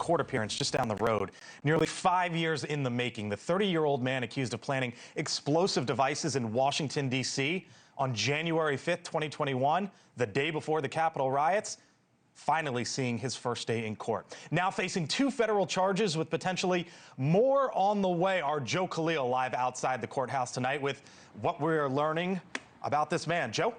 court appearance just down the road. Nearly 5 years in the making, the 30-year-old man accused of planning explosive devices in Washington, D.C. on January 5th, 2021, the day before the Capitol riots, finally seeing his first day in court. Now facing 2 federal charges with potentially more on the way. Our Joe Khalil live outside the courthouse tonight with what we're learning about this man. Joe?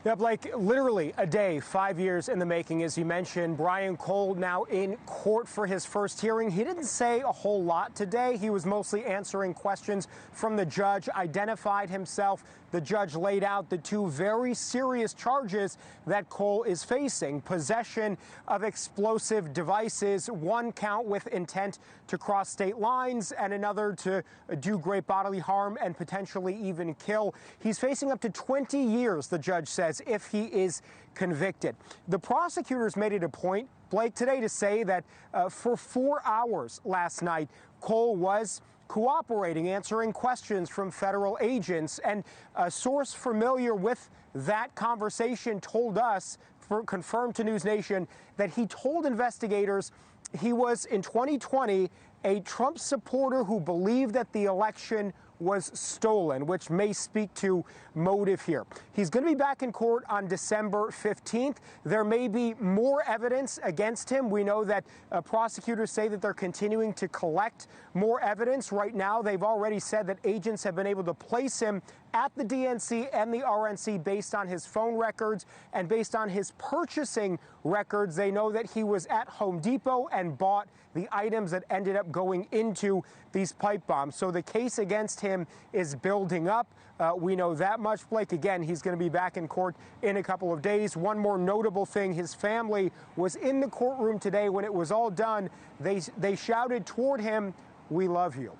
Yeah, Blake, literally a day, 5 years in the making, as you mentioned. Brian Cole now in court for his first hearing. He didn't say a whole lot today. He was mostly answering questions from the judge, identified himself. The judge laid out the 2 very serious charges that Cole is facing: possession of explosive devices, 1 count with intent to cross state lines, and another to do great bodily harm and potentially even kill. He's facing up to 20 years, the judge says, if he is convicted. The prosecutors made it a point, Blake, today to say that for 4 hours last night, Cole was cooperating, answering questions from federal agents. And a source familiar with that conversation told us, confirmed to NewsNation, that he told investigators he was, in 2020, a Trump supporter who believed that the election was stolen, which may speak to motive here. He's going to be back in court on December 15th. There may be more evidence against him. We know that prosecutors say that they're continuing to collect more evidence. Right now, they've already said that agents have been able to place him at the DNC and the RNC based on his phone records and based on his purchasing records. They know that he was at Home Depot and bought the items that ended up going into these pipe bombs. So the case against him is building up. We know that much, Blake. Again, he's going to be back in court in a couple of days. One more notable thing, his family was in the courtroom today. When it was all done, they shouted toward him, "We love you."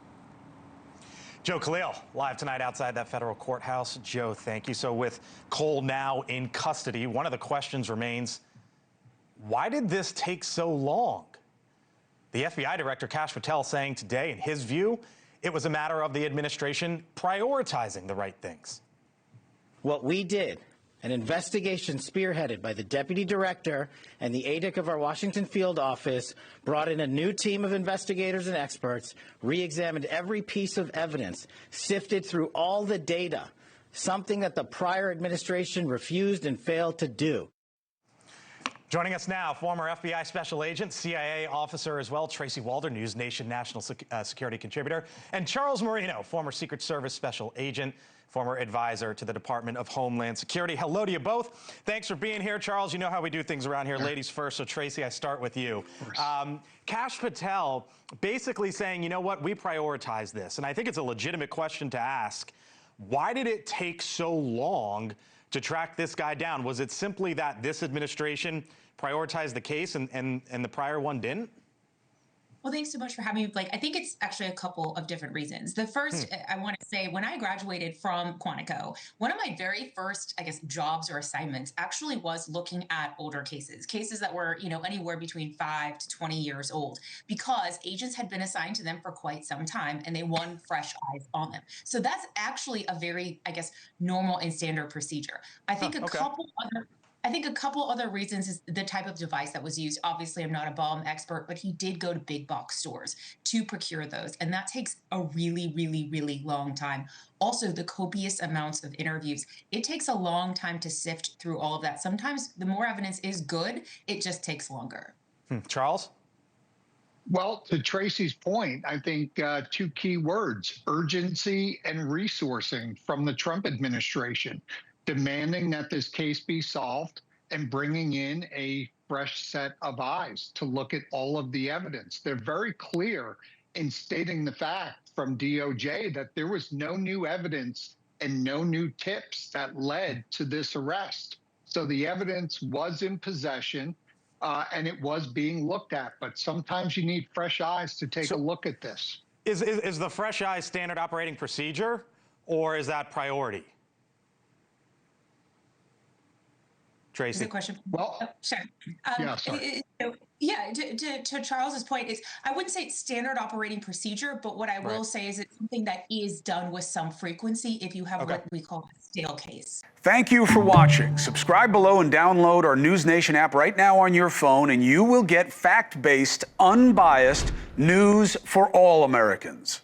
Joe Khalil, live tonight outside that federal courthouse. Joe, thank you. So with Cole now in custody, one of the questions remains, why did this take so long? The FBI Director, Kash Patel, saying today, in his view, it was a matter of the administration prioritizing the right things. What we did, an investigation spearheaded by the Deputy Director and the ADIC of our Washington field office, brought in a new team of investigators and experts, re-examined every piece of evidence, sifted through all the data, something that the prior administration refused and failed to do. Joining us now, former FBI Special Agent, CIA officer as well, Tracy Walder, NewsNation national security contributor, and Charles Marino, former Secret Service Special Agent, former advisor to the Department of Homeland Security. Hello to you both. Thanks for being here. Charles, you know how we do things around here. Ladies first, so Tracy, I start with you. Kash Patel basically saying, you know what, we prioritize this. And I think it's a legitimate question to ask. Why did it take so long to track this guy down? Was it simply that this administration prioritized the case and the prior one didn't? Well, thanks so much for having me, Blake. I think it's actually a couple of different reasons. The first, I want to say, when I graduated from Quantico, one of my very first, I guess, jobs or assignments actually was looking at older cases that were, anywhere between 5 to 20 years old, because agents had been assigned to them for quite some time and they wanted fresh eyes on them. So that's actually a very, I guess, normal and standard procedure. I think a couple other reasons is the type of device that was used. Obviously, I'm not a bomb expert, but he did go to big box stores to procure those. And that takes a really, really, really long time. Also, the copious amounts of interviews. It takes a long time to sift through all of that. Sometimes the more evidence is good, it just takes longer. Charles? Well, to Tracy's point, I think 2 key words: urgency and resourcing from the Trump administration, demanding that this case be solved and bringing in a fresh set of eyes to look at all of the evidence. They're very clear in stating the fact from DOJ that there was no new evidence and no new tips that led to this arrest. So the evidence was in possession and it was being looked at. But sometimes you need fresh eyes to take a look at this. Is the fresh eyes standard operating procedure, or is that priority? Tracy. Is it a question? Well, sure. yeah, sorry. To Charles's point is, I wouldn't say it's standard operating procedure, but what I will say is it's something that is done with some frequency if you have what we call a stale case. Thank you for watching. Subscribe below and download our NewsNation app right now on your phone, and you will get fact-based, unbiased news for all Americans.